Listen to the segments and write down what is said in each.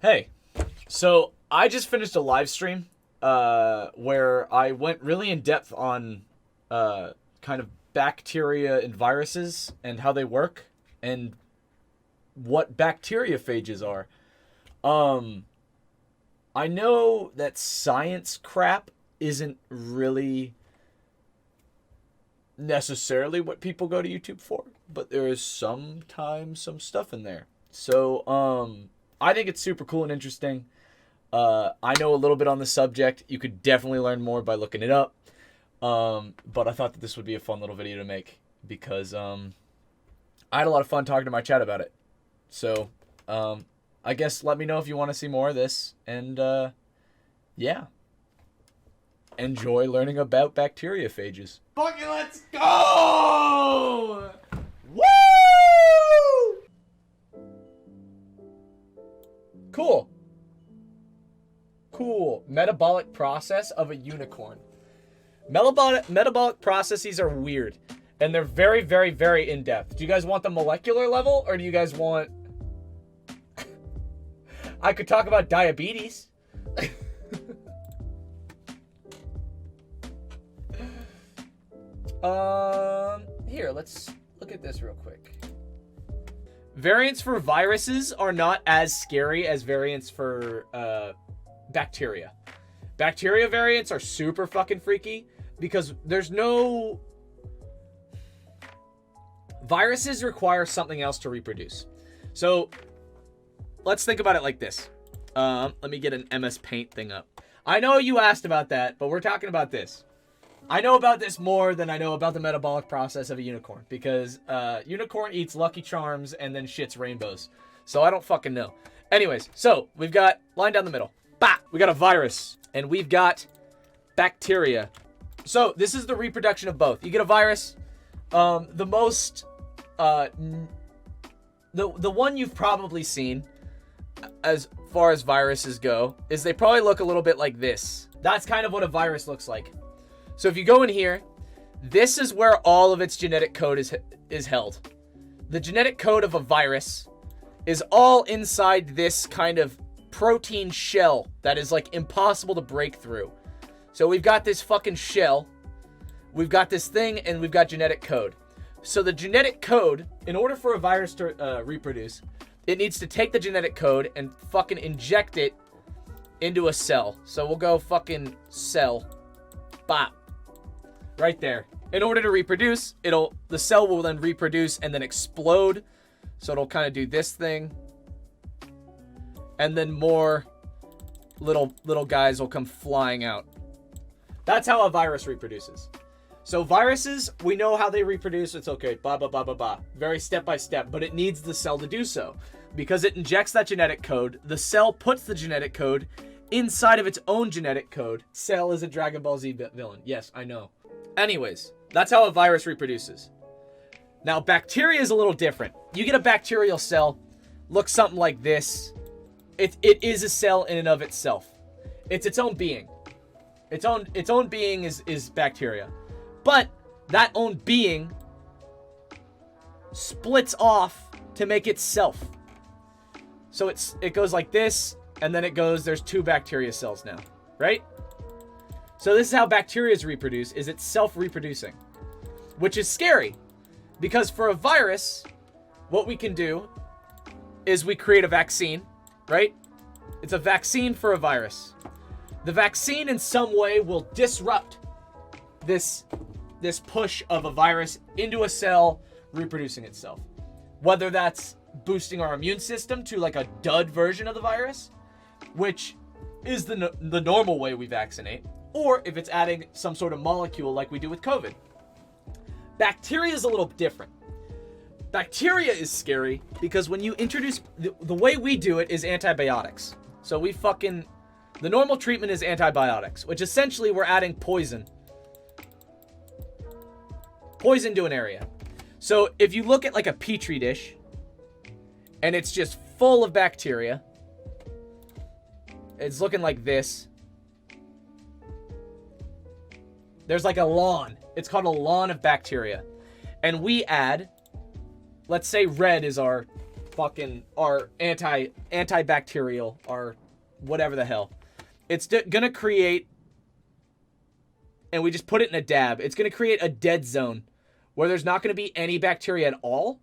Hey, so I just finished a live stream where I went really in depth on kind of bacteria and viruses and how they work and what bacteriophages are. Um, I know that science crap isn't really necessarily what people go to YouTube for, but there is sometimes some stuff in there. So, I think it's super cool and interesting. I know a little bit on the subject. You could definitely learn more by looking it up. But I thought that this would be a fun little video to make because I had a lot of fun talking to my chat about it. So, I guess let me know if you want to see more of this. And yeah, enjoy learning about bacteriophages. Fucking let's go! Woo! Cool. Cool. Metabolic process of a unicorn. Metabolic processes are weird. And they're very, very, very in-depth. Do you guys want the molecular level? Or do you guys want... I could talk about diabetes. Here, let's look at this real quick. Variants for viruses are not as scary as variants for bacteria. Bacteria variants are super fucking freaky because there's no... Viruses require something else to reproduce. So let's think about it like this. Let me get an MS Paint thing up. I know you asked about that, but we're talking about this. I know about this more than I know about the metabolic process of a unicorn because unicorn eats Lucky Charms and then shits rainbows. So I don't fucking know. Anyways, so we've got line down the middle. Bah! We got a virus and we've got bacteria. So this is the reproduction of both. You get a virus. The most the one you've probably seen as far as viruses go is they probably look a little bit like this. That's kind of what a virus looks like. So if you go in here, this is where all of its genetic code is held. The genetic code of a virus is all inside this kind of protein shell that is like impossible to break through. So we've got this fucking shell, we've got this thing, and we've got genetic code. So the genetic code, in order for a virus to reproduce, it needs to take the genetic code and fucking inject it into a cell. So we'll go fucking cell. Bop. Right there. In order to reproduce, the cell will then reproduce and then explode. So it'll kind of do this thing. And then more little guys will come flying out. That's how a virus reproduces. So viruses, we know how they reproduce. It's okay. Blah, blah, blah, blah, blah. Very step by step. But it needs the cell to do so. Because it injects that genetic code. The cell puts the genetic code inside of its own genetic code. Cell is a Dragon Ball Z villain. Yes, I know. Anyways, that's how a virus reproduces. Now, bacteria is a little different. You get a bacterial cell, looks something like this. It is a cell in and of itself. It's its own being. Its own being is bacteria. But that own being splits off to make itself. So it goes like this, and then it goes, there's two bacteria cells now, right? So this is how bacteria reproduce, is it's self-reproducing. Which is scary. Because for a virus, what we can do is we create a vaccine, right? It's a vaccine for a virus. The vaccine in some way will disrupt this push of a virus into a cell reproducing itself. Whether that's boosting our immune system to like a dud version of the virus, which is the normal way we vaccinate, or if it's adding some sort of molecule like we do with COVID. Bacteria is a little different. Bacteria is scary because when you introduce... The way we do it is antibiotics. So the normal treatment is antibiotics, which essentially we're adding poison to an area. So if you look at like a petri dish and it's just full of bacteria, it's looking like this. There's like a lawn. It's called a lawn of bacteria. And we add, let's say red is our fucking are antibacterial, are whatever the hell. It's gonna create, and we just put it in a dab. It's gonna create a dead zone where there's not gonna be any bacteria at all.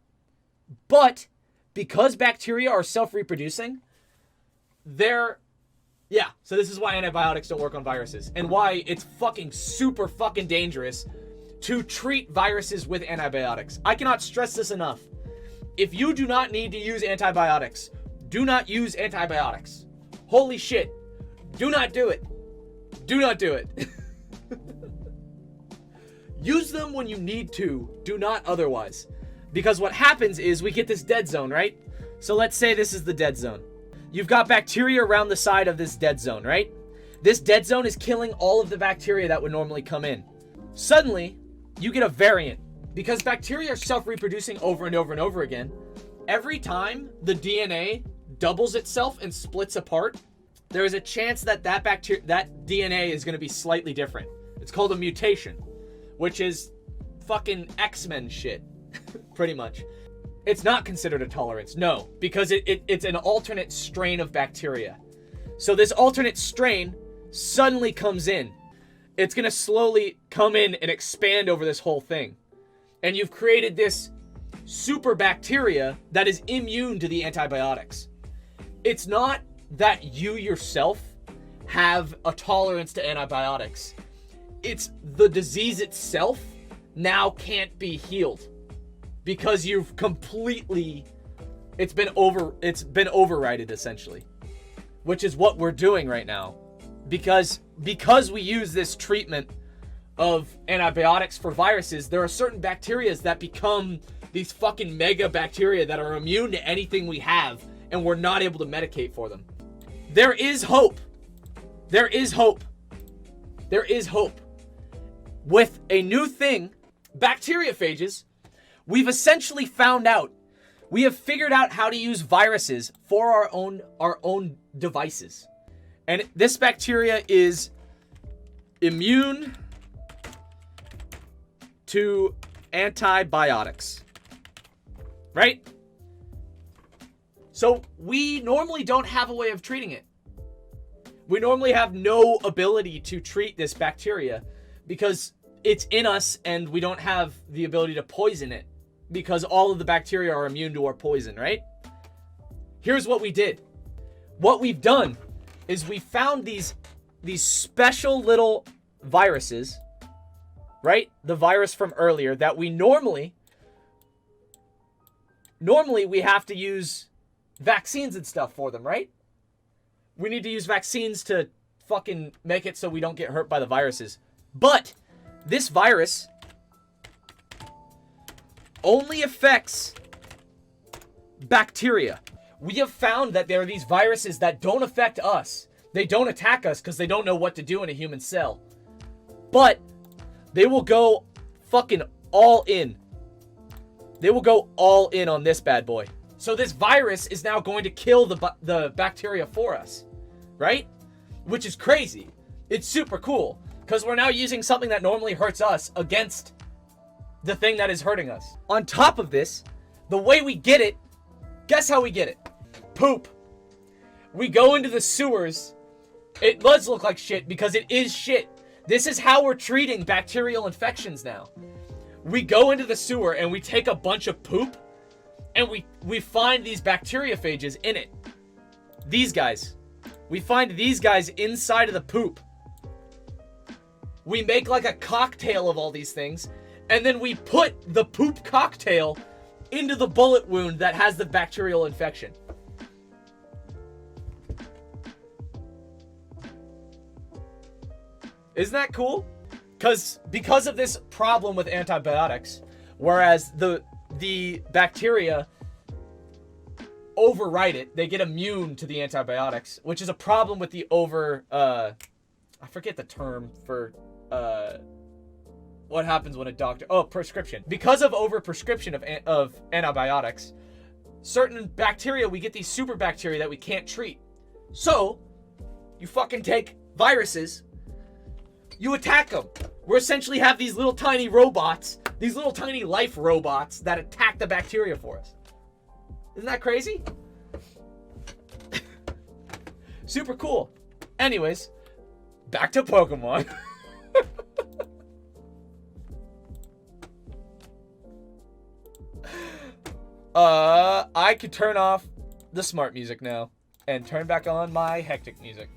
But because bacteria are self-reproducing, yeah, so this is why antibiotics don't work on viruses, and why it's fucking super fucking dangerous to treat viruses with antibiotics. I cannot stress this enough. If you do not need to use antibiotics, do not use antibiotics. Holy shit. Do not do it. Do not do it. Use them when you need to. Do not otherwise. Because what happens is we get this dead zone, right? So let's say this is the dead zone. You've got bacteria around the side of this dead zone, right? This dead zone is killing all of the bacteria that would normally come in. Suddenly, you get a variant. Because bacteria are self-reproducing over and over and over again, every time the DNA doubles itself and splits apart, there is a chance that that DNA is going to be slightly different. It's called a mutation, which is fucking X-Men shit, pretty much. It's not considered a tolerance, no, because it's an alternate strain of bacteria. So this alternate strain suddenly comes in. It's going to slowly come in and expand over this whole thing. And you've created this super bacteria that is immune to the antibiotics. It's not that you yourself have a tolerance to antibiotics. It's the disease itself now can't be healed because you've completely, it's been overridden essentially, which is what we're doing right now. Because we use this treatment of antibiotics for viruses, there are certain bacteria that become these fucking mega bacteria that are immune to anything we have, and we're not able to medicate for them. There is hope. There is hope. There is hope. With a new thing, bacteriophages, we've essentially found out, we have figured out how to use viruses for our own devices. And this bacteria is immune to antibiotics, right? So we normally don't have a way of treating it. We normally have no ability to treat this bacteria because it's in us and we don't have the ability to poison it because all of the bacteria are immune to our poison, right? Here's what we did. What we've done is we found these special little viruses, right? The virus from earlier that we normally we have to use vaccines and stuff for them, right? We need to use vaccines to fucking make it so we don't get hurt by the viruses. But this virus only affects bacteria. We have found that there are these viruses that don't affect us. They don't attack us because they don't know what to do in a human cell. But they will go fucking all in. They will go all in on this bad boy. So this virus is now going to kill the bacteria for us, right? Which is crazy. It's super cool because we're now using something that normally hurts us against the thing that is hurting us. On top of this, the way we get it, guess how we get it? Poop. We go into the sewers. It does look like shit because it is shit. This is how we're treating bacterial infections now. We go into the sewer and we take a bunch of poop and we find these bacteriophages in it. These guys. We find these guys inside of the poop. We make like a cocktail of all these things, and then we put the poop cocktail into the bullet wound that has the bacterial infection. Isn't that cool? Because of this problem with antibiotics, whereas the bacteria override it, they get immune to the antibiotics, which is a problem with the I forget the term for what happens when a doctor, prescription. Because of overprescription of antibiotics, certain bacteria, we get these super bacteria that we can't treat. So, you fucking take viruses, you attack them. We essentially have these little tiny robots, these little tiny life robots that attack the bacteria for us. Isn't that crazy? Super cool. Anyways, back to Pokemon. I could turn off the smart music now and turn back on my hectic music.